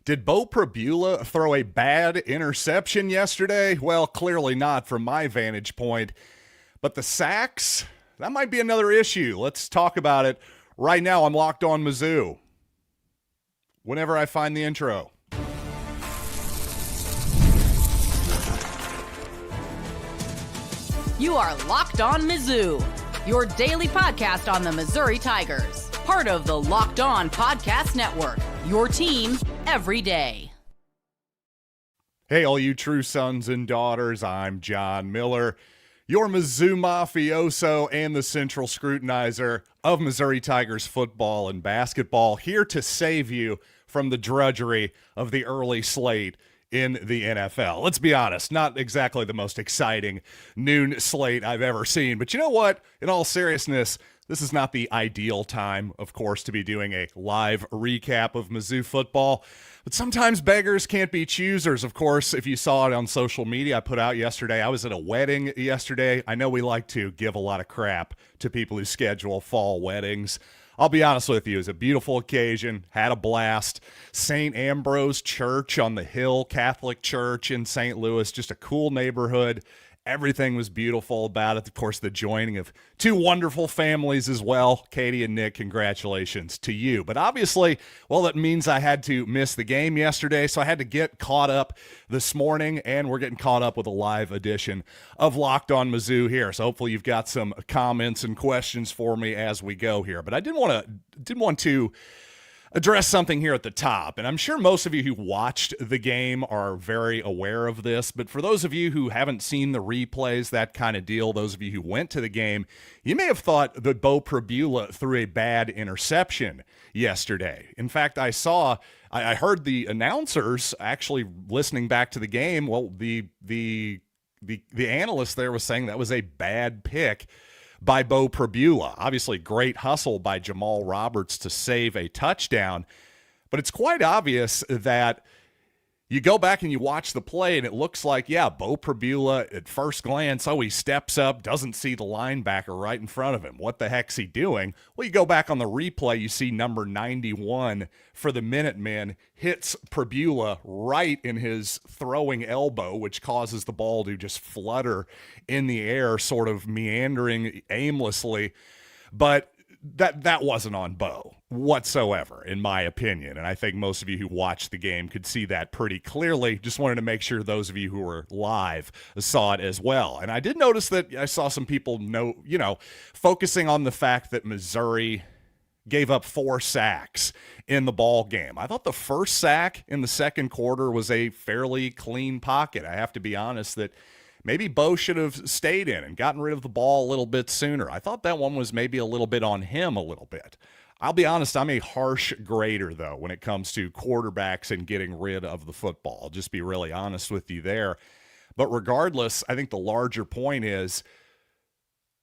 Did Beau Pribula throw a bad interception yesterday? Well, clearly not from my vantage point. But the sacks, that might be another issue. Let's talk about it. Right now, I'm locked on Mizzou. Whenever I find the intro. You are Locked On Mizzou, your daily podcast on the Missouri Tigers. Part of the Locked On Podcast Network, your team every day. Hey, all you true sons and daughters, I'm John Miller, your Mizzou mafioso and the central scrutinizer of Missouri Tigers football and basketball, here to save you from the drudgery of the early slate in the NFL. Let's be honest, not exactly the most exciting noon slate I've ever seen, but you know what? In all seriousness, this is not the ideal time, of course, to be doing a live recap of Mizzou football, but sometimes beggars can't be choosers. Of course, if you saw it on social media, I put out yesterday, I was at a wedding yesterday. I know we like to give a lot of crap to people who schedule fall weddings. I'll be honest with you, it was a beautiful occasion, had a blast. St. Ambrose Church on the Hill, Catholic Church in St. Louis, just a cool neighborhood. Everything was beautiful about it. Of course, the joining of two wonderful families as well. Katie and Nick, congratulations to you. But obviously, well, that means I had to miss the game yesterday, so I had to get caught up this morning, and we're getting caught up with a live edition of Locked On Mizzou here. So hopefully you've got some comments and questions for me as we go here. But I did want to address something here at the top, and I'm sure most of you who watched the game are very aware of this, but for those of you who haven't seen the replays, that kind of deal, those of you who went to the game, you may have thought that Beau Pribula threw a bad interception yesterday. In fact, I heard the announcers actually listening back to the game. Well, the analyst there was saying that was a bad pick by Beau Pribula. Obviously, great hustle by Jamal Roberts to save a touchdown. But it's quite obvious that you go back and you watch the play, and it looks like, yeah, Beau Pribula, at first glance, he steps up, doesn't see the linebacker right in front of him. What the heck's he doing? Well, you go back on the replay, you see number 91 for the Minutemen hits Pribula right in his throwing elbow, which causes the ball to just flutter in the air, sort of meandering aimlessly. But that wasn't on Beau whatsoever, in my opinion. And I think most of you who watched the game could see that pretty clearly. Just wanted to make sure those of you who were live saw it as well. And I did notice that I saw some people focusing on the fact that Missouri gave up 4 sacks in the ball game. I thought the first sack in the second quarter was a fairly clean pocket. I have to be honest that maybe Beau should have stayed in and gotten rid of the ball a little bit sooner. I thought that one was maybe a little bit on him a little bit. I'll be honest, I'm a harsh grader, though, when it comes to quarterbacks and getting rid of the football. I'll just be really honest with you there. But regardless, I think the larger point is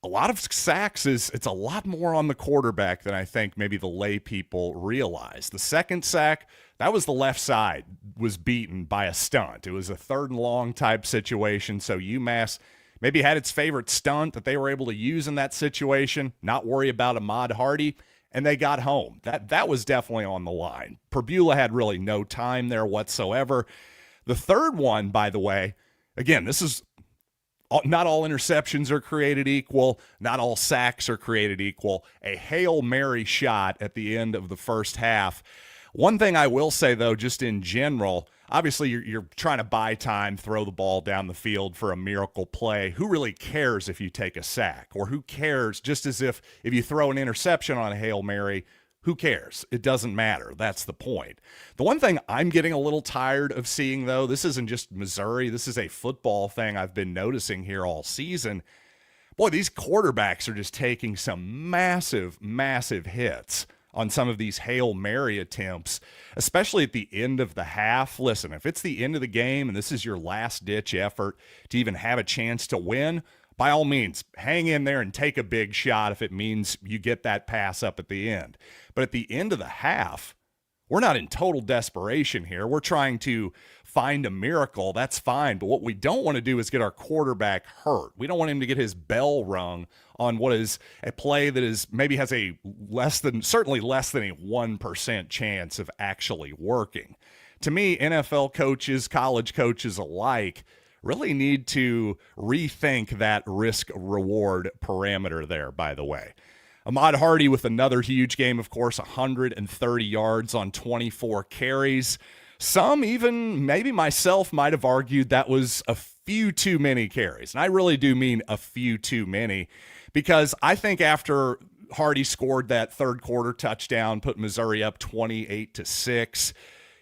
a lot of sacks it's a lot more on the quarterback than I think maybe the lay people realize. The second sack, that was the left side was beaten by a stunt. It was a 3rd and long type situation, so UMass maybe had its favorite stunt that they were able to use in that situation, not worry about Ahmad Hardy, and they got home. That was definitely on the line. Pribula had really no time there whatsoever. The third one, by the way, again, this is not all interceptions are created equal. Not all sacks are created equal. A Hail Mary shot at the end of the first half. One thing I will say, though, just in general, obviously you're trying to buy time, throw the ball down the field for a miracle play. Who really cares if you take a sack? Or who cares, just as if you throw an interception on a Hail Mary, who cares? It doesn't matter. That's the point. The one thing I'm getting a little tired of seeing, though, this isn't just Missouri. This is a football thing I've been noticing here all season. Boy, these quarterbacks are just taking some massive, massive hits on some of these Hail Mary attempts, especially at the end of the half. Listen, if it's the end of the game and this is your last-ditch effort to even have a chance to win, by all means, hang in there and take a big shot if it means you get that pass up at the end. But at the end of the half, we're not in total desperation here. We're trying to find a miracle. That's fine. But what we don't want to do is get our quarterback hurt. We don't want him to get his bell rung on what is a play that is maybe has a certainly less than a 1% chance of actually working. to me, NFL coaches, college coaches alike, really need to rethink that risk-reward parameter there, by the way. Ahmad Hardy with another huge game, of course, 130 yards on 24 carries. Some, even maybe myself, might have argued that was a few too many carries. And I really do mean a few too many, because I think after Hardy scored that third quarter touchdown, put Missouri up 28-6,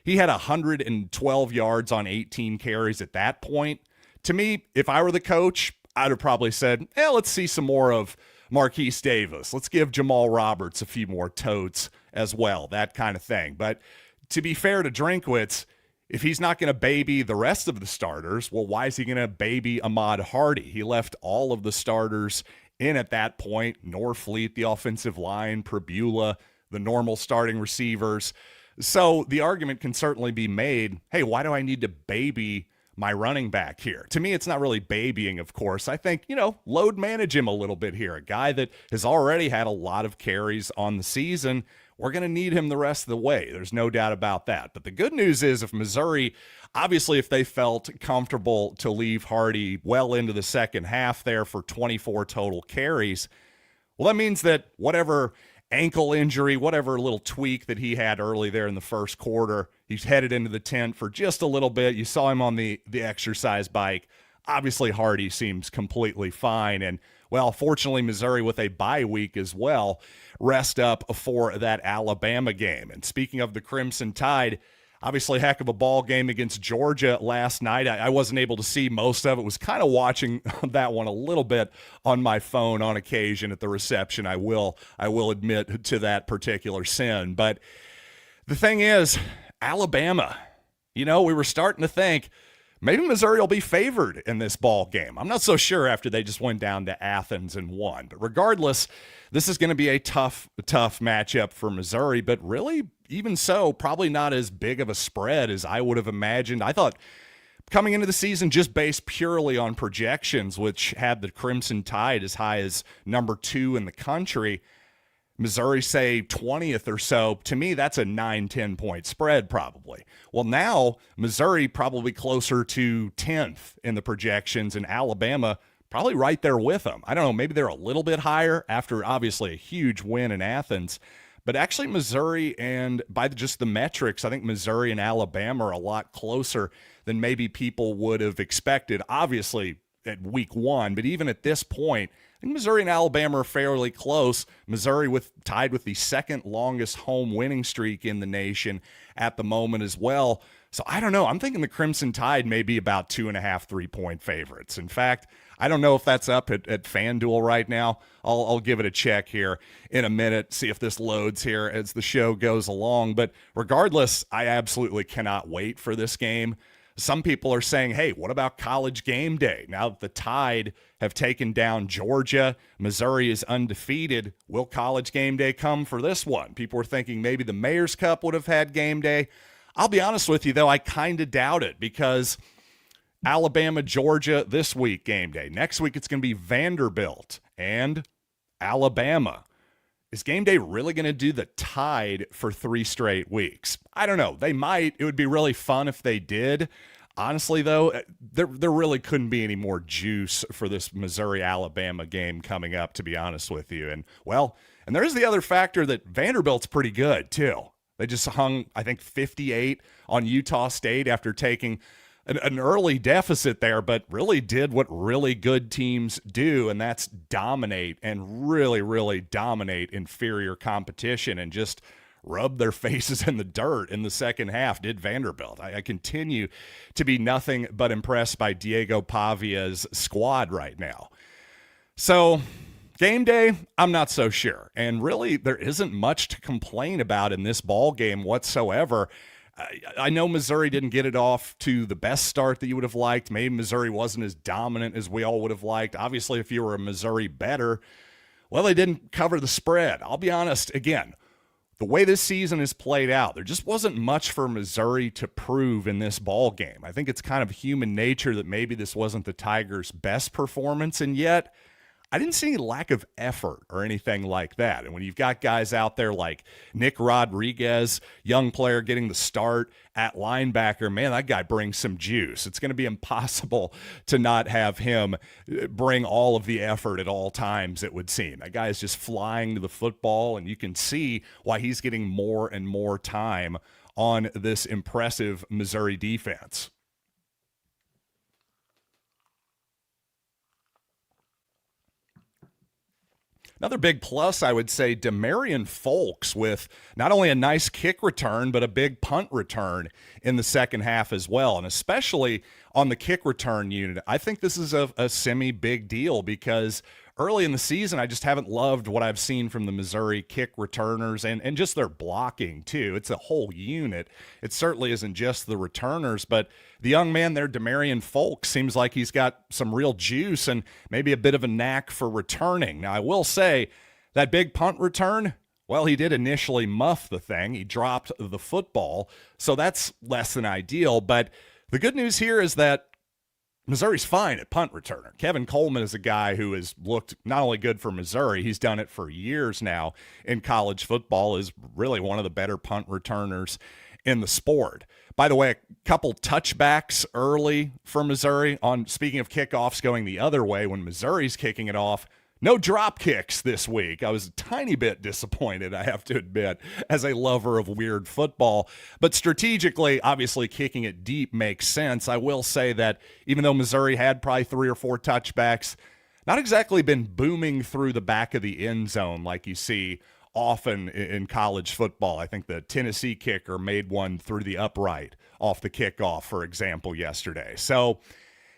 he had 112 yards on 18 carries at that point. To me, if I were the coach, I'd have probably said, let's see some more of Marquise Davis. Let's give Jamal Roberts a few more totes as well, that kind of thing. But to be fair to Drinkwitz, if he's not going to baby the rest of the starters, well, why is he going to baby Ahmad Hardy? He left all of the starters in at that point. Norfleet, the offensive line, Pribula, the normal starting receivers. So the argument can certainly be made, hey, why do I need to baby my running back here? To me, it's not really babying, of course. I think, load manage him a little bit here. A guy that has already had a lot of carries on the season. We're going to need him the rest of the way. There's no doubt about that. But the good news is, if Missouri, obviously, if they felt comfortable to leave Hardy well into the second half there for 24 total carries, well, that means that whatever ankle injury, whatever little tweak that he had early there in the first quarter, he's headed into the tent for just a little bit. You saw him on the exercise bike. Obviously, Hardy seems completely fine. And, well, fortunately, Missouri with a bye week as well, rest up for that Alabama game. And speaking of the Crimson Tide, obviously heck of a ball game against Georgia last night. I wasn't able to see most of it. Was kind of watching that one a little bit on my phone on occasion at the reception. I will admit to that particular sin. But the thing is, Alabama, we were starting to think maybe Missouri will be favored in this ball game. I'm not so sure after they just went down to Athens and won. But regardless, this is going to be a tough matchup for Missouri. But really, even so, probably not as big of a spread as I would have imagined. I thought coming into the season, just based purely on projections, which had the Crimson Tide as high as number 2 in the country, Missouri, say, 20th or so, to me, that's a 9-10 point spread probably. Well, now Missouri probably closer to 10th in the projections, and Alabama probably right there with them. I don't know, maybe they're a little bit higher after obviously a huge win in Athens. But actually Missouri, and by just the metrics, I think Missouri and Alabama are a lot closer than maybe people would have expected, obviously at week 1. But even at this point, I think Missouri and Alabama are fairly close. Missouri tied with the second longest home winning streak in the nation at the moment as well. So I don't know. I'm thinking the Crimson Tide may be about 2.5, 3-point favorites. In fact, I don't know if that's up at FanDuel right now. I'll give it a check here in a minute, see if this loads here as the show goes along. But regardless, I absolutely cannot wait for this game. Some people are saying, hey, what about College Game Day? Now that the Tide have taken down Georgia, Missouri is undefeated. Will College Game Day come for this one? People were thinking maybe the Mayor's Cup would have had Game Day. I'll be honest with you, though, I kind of doubt it, because Alabama, Georgia this week, Game Day. Next week, it's going to be Vanderbilt and Alabama. Is Game Day really going to do the Tide for 3 straight weeks? I don't know. They might. It would be really fun if they did. Honestly, though, there really couldn't be any more juice for this Missouri-Alabama game coming up, to be honest with you. And there is the other factor that Vanderbilt's pretty good, too. They just hung, I think, 58 on Utah State after taking an early deficit there, but really did what really good teams do, and that's dominate and really, really dominate inferior competition and just rub their faces in the dirt in the second half, did Vanderbilt. I continue to be nothing but impressed by Diego Pavia's squad right now. So Game Day, I'm not so sure. And really, there isn't much to complain about in this ball game whatsoever. I know Missouri didn't get it off to the best start that you would have liked. Maybe Missouri wasn't as dominant as we all would have liked. Obviously, if you were a Missouri bettor, well, they didn't cover the spread. I'll be honest, again, the way this season is played out, there just wasn't much for Missouri to prove in this ball game. I think it's kind of human nature that maybe this wasn't the Tigers' best performance, and yet I didn't see any lack of effort or anything like that. And when you've got guys out there like Nick Rodriguez, young player getting the start at linebacker, man, that guy brings some juice. It's going to be impossible to not have him bring all of the effort at all times, it would seem. That guy is just flying to the football, and you can see why he's getting more and more time on this impressive Missouri defense. Another big plus, I would say, Demarion Folks with not only a nice kick return, but a big punt return in the second half as well. And especially on the kick return unit, I think this is a semi-big deal because early in the season, I just haven't loved what I've seen from the Missouri kick returners and just their blocking, too. It's a whole unit. It certainly isn't just the returners, but the young man there, Demarion Folks, seems like he's got some real juice and maybe a bit of a knack for returning. Now, I will say that big punt return, well, he did initially muff the thing. He dropped the football, so that's less than ideal. But the good news here is that Missouri's fine at punt returner. Kevin Coleman is a guy who has looked not only good for Missouri, he's done it for years now in college football, is really one of the better punt returners in the sport. By the way, a couple touchbacks early for Missouri on, speaking of kickoffs going the other way, when Missouri's kicking it off, no drop kicks this week. I was a tiny bit disappointed, I have to admit, as a lover of weird football. But strategically, obviously, kicking it deep makes sense. I will say that even though Missouri had probably 3 or 4 touchbacks, not exactly been booming through the back of the end zone like you see often in college football. I think the Tennessee kicker made one through the upright off the kickoff, for example, yesterday. So,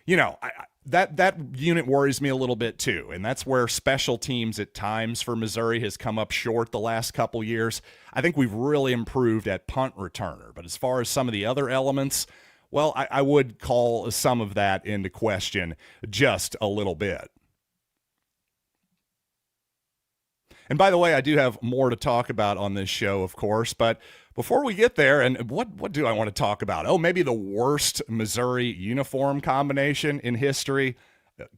you know, that unit worries me a little bit too, and that's where special teams at times for Missouri has come up short the last couple years. I think we've really improved at punt returner, but as far as some of the other elements, well, I would call some of that into question just a little bit. And by the way, I do have more to talk about on this show, of course, but before we get there, and what do I want to talk about? Oh, maybe the worst Missouri uniform combination in history.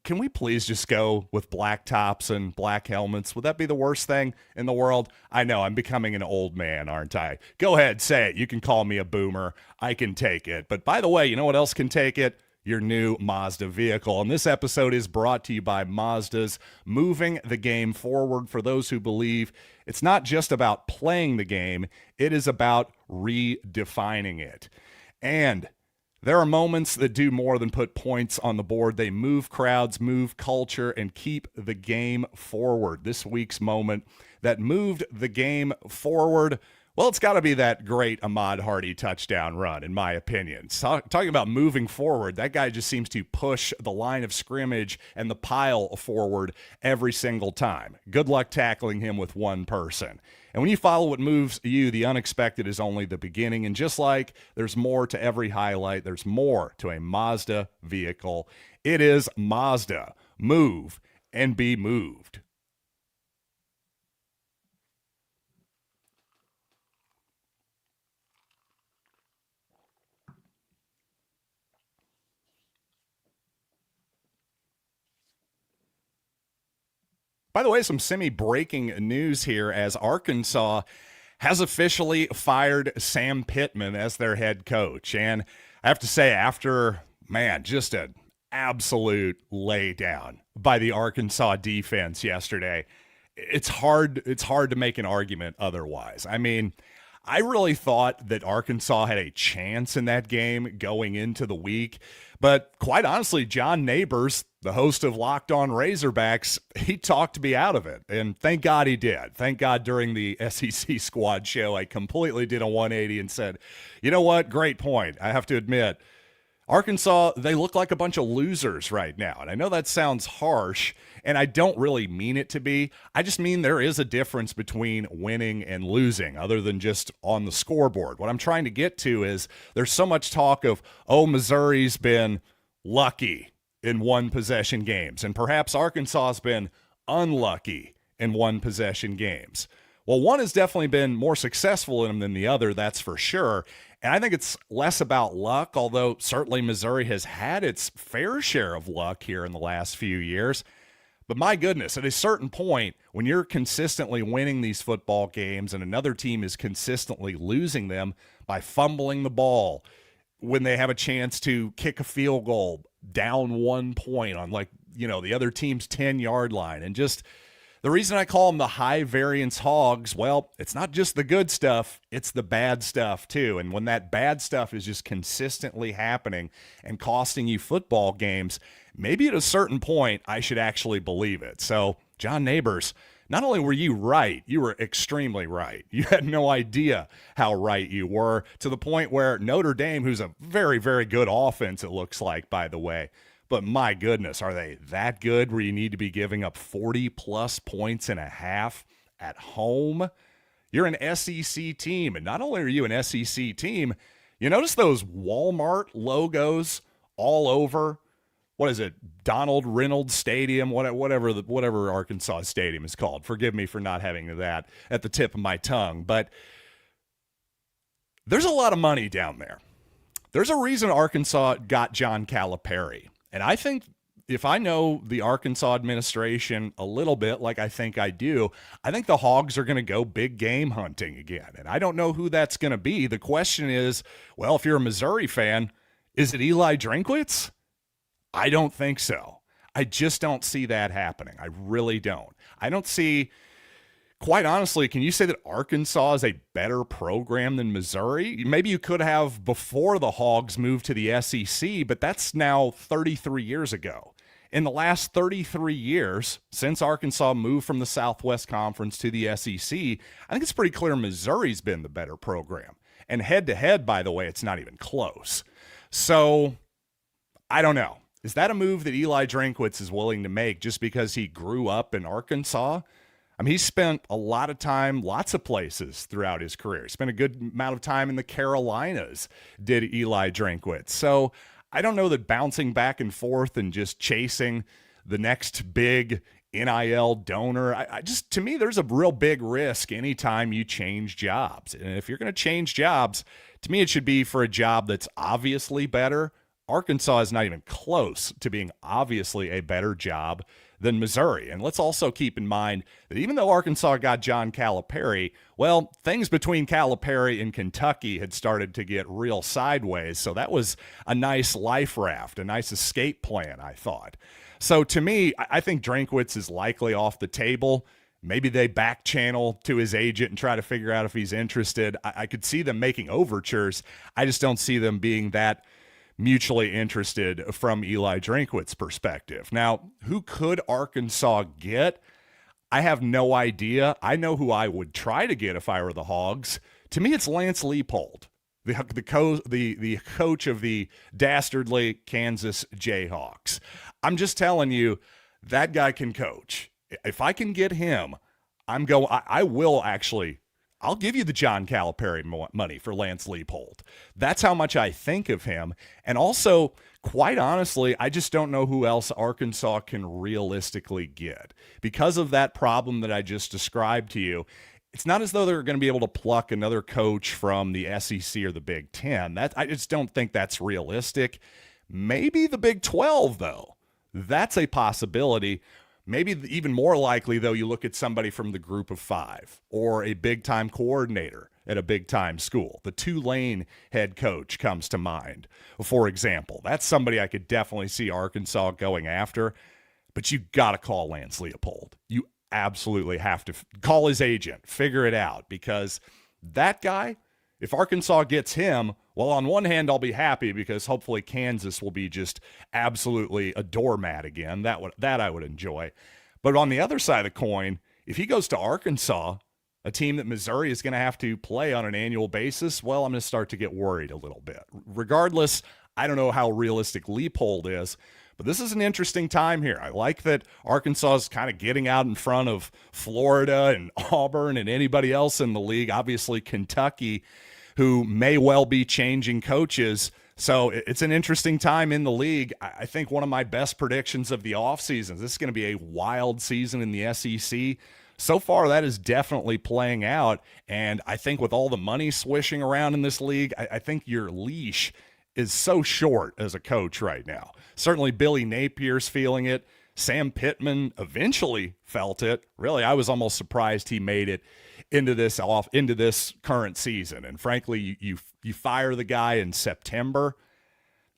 Can we please just go with black tops and black helmets? Would that be the worst thing in the world? I know, I'm becoming an old man, aren't I? Go ahead, say it. You can call me a boomer. I can take it. But by the way, you know what else can take it? Your new Mazda vehicle. And this episode is brought to you by Mazda's Moving the Game Forward, for those who believe it's not just about playing the game, it is about redefining it. And there are moments that do more than put points on the board. They move crowds, move culture, and keep the game forward. This week's moment that moved the game forward, well, it's got to be that great Ahmad Hardy touchdown run, in my opinion. Talking about moving forward, that guy just seems to push the line of scrimmage and the pile forward every single time. Good luck tackling him with one person. And when you follow what moves you, the unexpected is only the beginning. And just like there's more to every highlight, there's more to a Mazda vehicle. It is Mazda. Move and be moved. By the way, some semi-breaking news here as Arkansas has officially fired Sam Pittman as their head coach. And I have to say, after, just an absolute laydown by the Arkansas defense yesterday, it's hard to make an argument otherwise. I mean, I really thought that Arkansas had a chance in that game going into the week. But quite honestly, John Neighbors, the host of Locked On Razorbacks, he talked me out of it. And thank God he did. Thank God during the SEC squad show, I completely did a 180 and said, you know what? Great point. I have to admit, Arkansas, they look like a bunch of losers right now. And I know that sounds harsh, and I don't really mean it to be. I just mean there is a difference between winning and losing other than just on the scoreboard. What I'm trying to get to is there's so much talk of, Missouri's been lucky in one-possession games, and perhaps Arkansas has been unlucky in one-possession games. Well, one has definitely been more successful in them than the other, that's for sure. And I think it's less about luck, although certainly Missouri has had its fair share of luck here in the last few years. But my goodness, at a certain point, when you're consistently winning these football games and another team is consistently losing them by fumbling the ball, when they have a chance to kick a field goal down 1 point on the other team's 10-yard line, and just the reason I call them the high variance hogs, well, it's not just the good stuff, it's the bad stuff too. And when that bad stuff is just consistently happening and costing you football games, maybe at a certain point I should actually believe it. So, John Neighbors, not only were you right, you were extremely right. You had no idea how right you were, to the point where Notre Dame, who's a very, very good offense, it looks like, by the way, but my goodness, are they that good where you need to be giving up 40-plus points and a half at home? You're an SEC team, and not only are you an SEC team, you notice those Walmart logos all over, what is it, Donald Reynolds Stadium, whatever Arkansas Stadium is called. Forgive me for not having that at the tip of my tongue, but there's a lot of money down there. There's a reason Arkansas got John Calipari. And I think if I know the Arkansas administration a little bit, like I think I do, I think the Hogs are going to go big game hunting again. And I don't know who that's going to be. The question is, well, if you're a Missouri fan, is it Eli Drinkwitz? I don't think so. I just don't see that happening. I really don't. I don't see, quite honestly, can you say that Arkansas is a better program than Missouri? Maybe you could have before the Hogs moved to the SEC, but that's now 33 years ago. In the last 33 years, since Arkansas moved from the Southwest Conference to the SEC, I think it's pretty clear Missouri's been the better program. And head-to-head, by the way, it's not even close. So, I don't know. Is that a move that Eli Drinkwitz is willing to make just because he grew up in Arkansas? I mean, he spent a lot of time, lots of places throughout his career. He spent a good amount of time in the Carolinas, did Eli Drinkwitz. So I don't know that bouncing back and forth and just chasing the next big NIL donor, to me, there's a real big risk anytime you change jobs. And if you're going to change jobs, to me, it should be for a job that's obviously better. Arkansas is not even close to being obviously a better job than Missouri. And let's also keep in mind that even though Arkansas got John Calipari, well, things between Calipari and Kentucky had started to get real sideways. So that was a nice life raft, a nice escape plan, I thought. So to me, I think Drinkwitz is likely off the table. Maybe they back channel to his agent and try to figure out if he's interested. I could see them making overtures. I just don't see them being that mutually interested from Eli Drinkwitz's perspective. Now, who could Arkansas get? I have no idea. I know who I would try to get if I were the Hogs. To me, it's Lance Leipold, the coach of the dastardly Kansas Jayhawks. I'm just telling you, that guy can coach. If I can get him, I'll give you the John Calipari money for Lance Leipold. That's how much I think of him. And also, quite honestly, I just don't know who else Arkansas can realistically get. Because of that problem that I just described to you, it's not as though they're going to be able to pluck another coach from the SEC or the Big Ten. I just don't think that's realistic. Maybe the Big 12, though. That's a possibility. Maybe even more likely, though, you look at somebody from the Group of Five or a big-time coordinator at a big-time school. The Tulane head coach comes to mind, for example. That's somebody I could definitely see Arkansas going after, but you got to call Lance Leipold. You absolutely have to call his agent, figure it out, because that guy, if Arkansas gets him, well, on one hand, I'll be happy because hopefully Kansas will be just absolutely a doormat again. That I would enjoy. But on the other side of the coin, if he goes to Arkansas, a team that Missouri is going to have to play on an annual basis, well, I'm going to start to get worried a little bit. Regardless, I don't know how realistic Leipold is, but this is an interesting time here. I like that Arkansas is kind of getting out in front of Florida and Auburn and anybody else in the league. Obviously, Kentucky, who may well be changing coaches. So it's an interesting time in the league. I think one of my best predictions of the offseason, this is going to be a wild season in the SEC. So far, that is definitely playing out. And I think with all the money swishing around in this league, I think your leash is so short as a coach right now. Certainly Billy Napier's feeling it. Sam Pittman eventually felt it. Really, I was almost surprised he made it into this current season. And frankly, you fire the guy in September.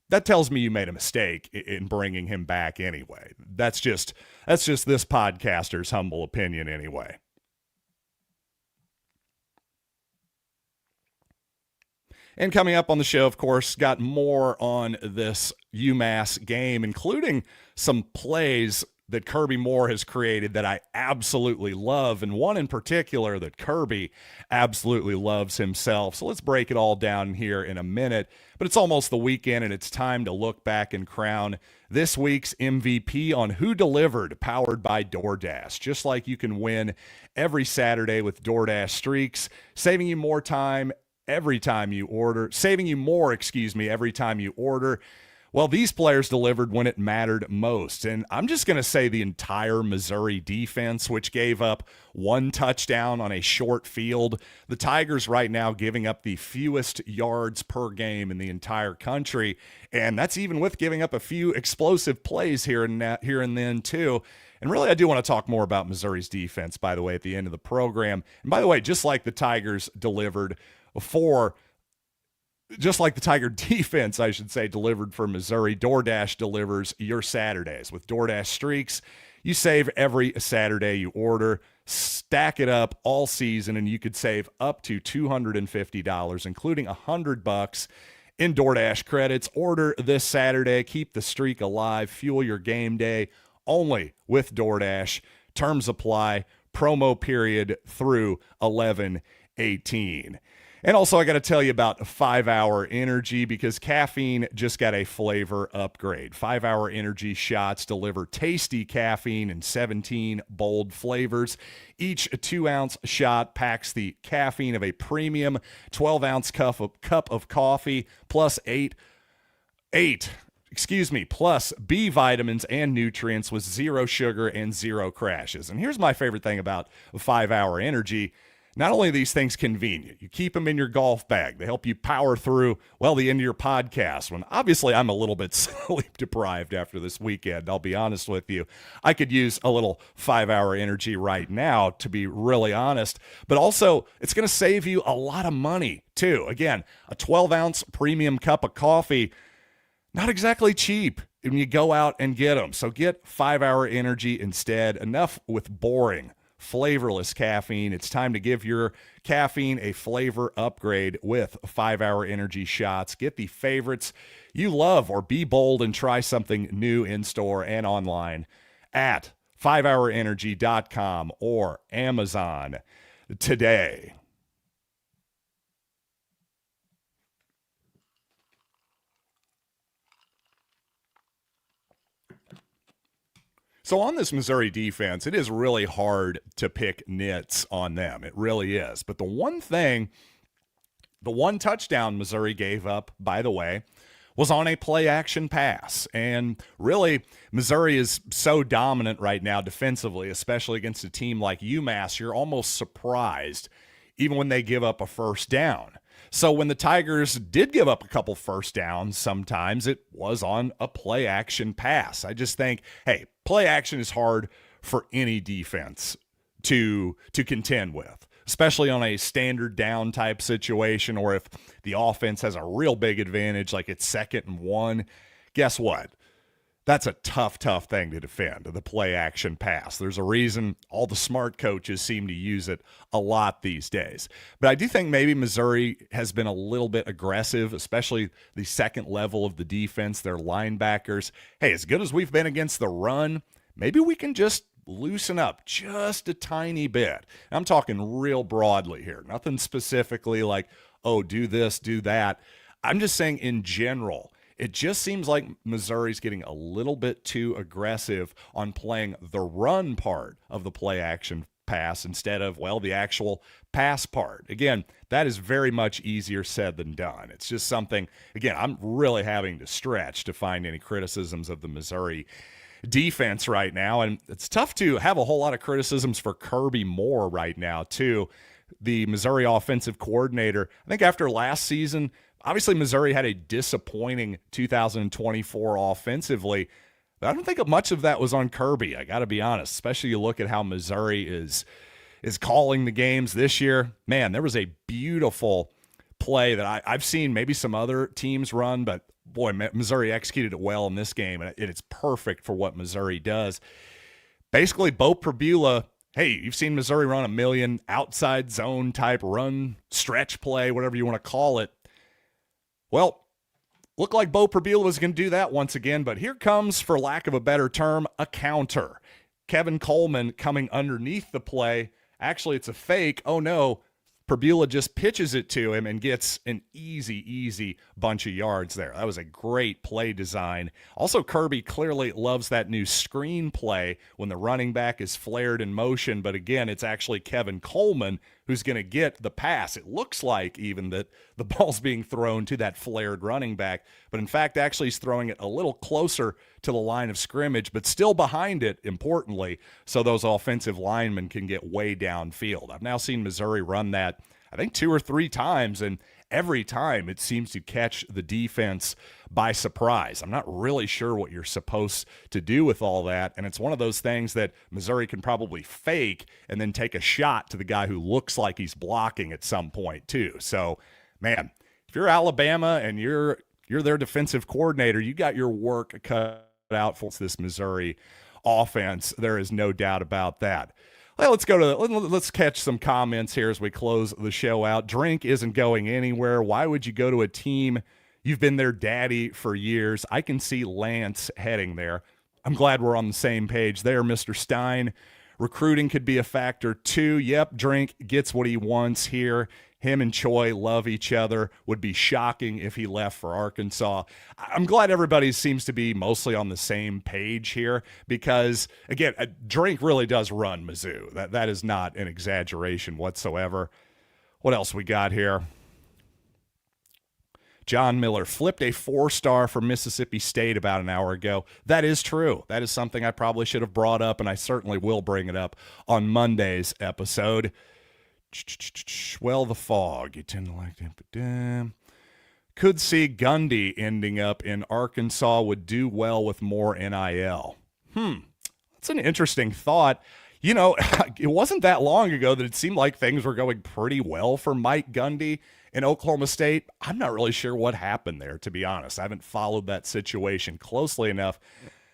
That tells me you made a mistake in bringing him back anyway. That's just this podcaster's humble opinion anyway. And coming up on the show, of course, got more on this UMass game, including some plays that Kirby Moore has created that I absolutely love, and one in particular that Kirby absolutely loves himself. So let's break it all down here in a minute. But it's almost the weekend, and it's time to look back and crown this week's MVP on Who Delivered, powered by DoorDash. Just like you can win every Saturday with DoorDash Streaks, saving you more time every time you order, saving you more, every time you order. Well, these players delivered when it mattered most. And I'm just going to say the entire Missouri defense, which gave up one touchdown on a short field. The Tigers right now giving up the fewest yards per game in the entire country. And that's even with giving up a few explosive plays here and then too. And really, I do want to talk more about Missouri's defense, by the way, at the end of the program. And by the way, just like the Tigers delivered just like the Tiger defense, I should say, delivered for Missouri, DoorDash delivers your Saturdays. With DoorDash Streaks, you save every Saturday you order. Stack it up all season, and you could save up to $250, including $100 in DoorDash credits. Order this Saturday. Keep the streak alive. Fuel your game day only with DoorDash. Terms apply. Promo period through 11/18. And also, I got to tell you about 5 Hour Energy, because caffeine just got a flavor upgrade. 5 Hour Energy shots deliver tasty caffeine in 17 bold flavors. Each 2-ounce shot packs the caffeine of a premium 12-ounce cup of coffee, plus plus B vitamins and nutrients with zero sugar and zero crashes. And here's my favorite thing about 5 Hour Energy. Not only are these things convenient, you keep them in your golf bag. They help you power through, the end of your podcast. When obviously I'm a little bit sleep deprived after this weekend, I'll be honest with you. I could use a little 5 Hour Energy right now, to be really honest. But also, it's going to save you a lot of money, too. Again, a 12-ounce premium cup of coffee, not exactly cheap when you go out and get them. So get 5 Hour Energy instead. Enough with boring, flavorless caffeine. It's time to give your caffeine a flavor upgrade with 5 Hour Energy shots. Get the favorites you love, or be bold and try something new in store and online at 5hourenergy.com or Amazon today. So on this Missouri defense, it is really hard to pick nits on them. It really is. But the one touchdown Missouri gave up, by the way, was on a play-action pass. And really, Missouri is so dominant right now defensively, especially against a team like UMass. You're almost surprised even when they give up a first down. So when the Tigers did give up a couple first downs, sometimes it was on a play-action pass. I just think, hey, play action is hard for any defense to contend with, especially on a standard down type situation, or if the offense has a real big advantage, like it's 2nd and 1. Guess what? That's a tough thing to defend, the play action pass. There's a reason all the smart coaches seem to use it a lot these days. But I do think maybe Missouri has been a little bit aggressive, especially the second level of the defense, their linebackers. Hey, as good as we've been against the run, maybe we can just loosen up just a tiny bit. I'm talking real broadly here, nothing specifically like, oh, do this, do that. I'm just saying in general, it just seems like Missouri's getting a little bit too aggressive on playing the run part of the play action pass instead of, the actual pass part. Again, that is very much easier said than done. It's just something, again, I'm really having to stretch to find any criticisms of the Missouri defense right now. And it's tough to have a whole lot of criticisms for Kirby Moore right now, too. The Missouri offensive coordinator, I think after last season, obviously Missouri had a disappointing 2024 offensively. But I don't think much of that was on Kirby. I got to be honest, especially you look at how Missouri is calling the games this year. Man, there was a beautiful play that I've seen maybe some other teams run, but boy, Missouri executed it well in this game, and it's perfect for what Missouri does. Basically, Beau Pribula, hey, you've seen Missouri run a million outside zone type run, stretch play, whatever you want to call it. Well, looked like Beau Pribula was going to do that once again, but here comes, for lack of a better term, a counter. Kevin Coleman coming underneath the play. Actually, it's a fake. Oh, no. Pribula just pitches it to him and gets an easy bunch of yards there. That was a great play design. Also, Kirby clearly loves that new screen play when the running back is flared in motion. But again, it's actually Kevin Coleman who's going to get the pass. It looks like even that the ball's being thrown to that flared running back. But in fact, actually he's throwing it a little closer to the line of scrimmage, but still behind it, importantly, so those offensive linemen can get way downfield. I've now seen Missouri run that, I think, 2 or 3 times, and every time it seems to catch the defense by surprise. I'm not really sure what you're supposed to do with all that, and it's one of those things that Missouri can probably fake and then take a shot to the guy who looks like he's blocking at some point too. So, man, if you're Alabama and you're their defensive coordinator, you got your work cut out for this Missouri offense. There is no doubt about that. Well, let's catch some comments here as we close the show out. Drink isn't going anywhere. Why would you go to a team? You've been their daddy for years. I can see Lance heading there. I'm glad we're on the same page there, Mr. Stein. Recruiting could be a factor too. Yep, Drink gets what he wants here. Him and Choi love each other. Would be shocking if he left for Arkansas. I'm glad everybody seems to be mostly on the same page here because, again, Drink really does run Mizzou. That is not an exaggeration whatsoever. What else we got here? John Miller flipped a 4-star for Mississippi State about an hour ago. That is true. That is something I probably should have brought up, and I certainly will bring it up on Monday's episode. Well, the fog. You tend to like that. Could see Gundy ending up in Arkansas. Would do well with more NIL. That's an interesting thought. You know, it wasn't that long ago that it seemed like things were going pretty well for Mike Gundy in Oklahoma State. I'm not really sure what happened there, to be honest. I haven't followed that situation closely enough.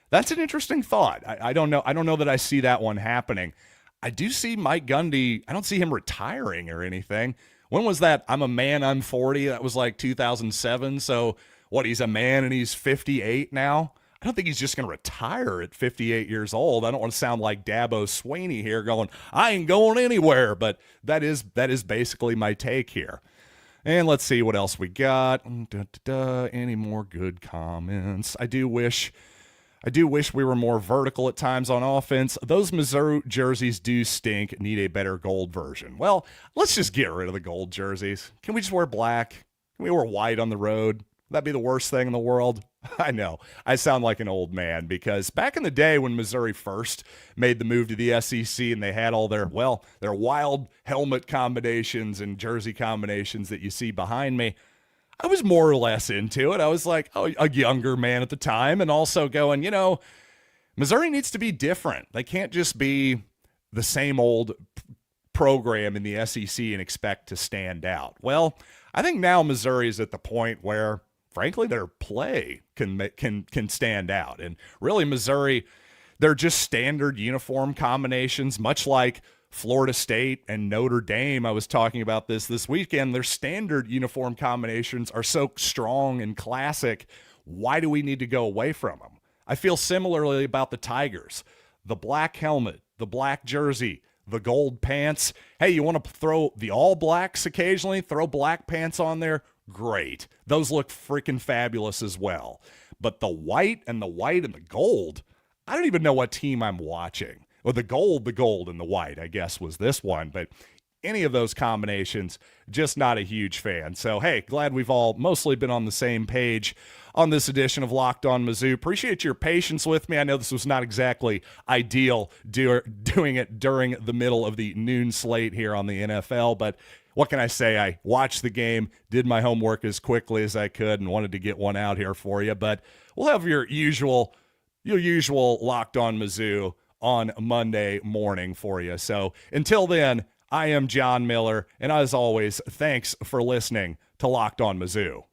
That's an interesting thought. I don't know. I don't know that I see that one happening. I do see Mike Gundy. I don't see him retiring or anything. When was that? I'm a man, I'm 40. That was like 2007. So what, he's a man and he's 58 now? I don't think he's just going to retire at 58 years old. I don't want to sound like Dabo Swinney here going, I ain't going anywhere. But that is basically my take here. And let's see what else we got. Any more good comments? I do wish we were more vertical at times on offense. Those Missouri jerseys do stink. Need a better gold version. Well, let's just get rid of the gold jerseys. Can we just wear black? Can we wear white on the road? Would that be the worst thing in the world? I know. I sound like an old man because back in the day when Missouri first made the move to the SEC and they had all their wild helmet combinations and jersey combinations that you see behind me, I was more or less into it. I was like a younger man at the time and also going, Missouri needs to be different. They can't just be the same old program in the SEC and expect to stand out. Well, I think now Missouri is at the point where, frankly, their play can stand out. And really, Missouri, they're just standard uniform combinations, much like Florida State and Notre Dame. I was talking about this weekend. Their standard uniform combinations are so strong and classic. Why do we need to go away from them? I feel similarly about the Tigers. The black helmet, the black jersey, the gold pants. Hey, you want to throw the all blacks occasionally? Throw black pants on there? Great. Those look freaking fabulous as well. But the white and the gold, I don't even know what team I'm watching. Well, the gold and the white, I guess, was this one. But any of those combinations, just not a huge fan. So, hey, glad we've all mostly been on the same page on this edition of Locked On Mizzou. Appreciate your patience with me. I know this was not exactly ideal doing it during the middle of the noon slate here on the NFL, but what can I say? I watched the game, did my homework as quickly as I could, and wanted to get one out here for you. But we'll have your usual your usual Locked On Mizzou on Monday morning for you. So until then, I am John Miller, and as always, thanks for listening to Locked On Mizzou.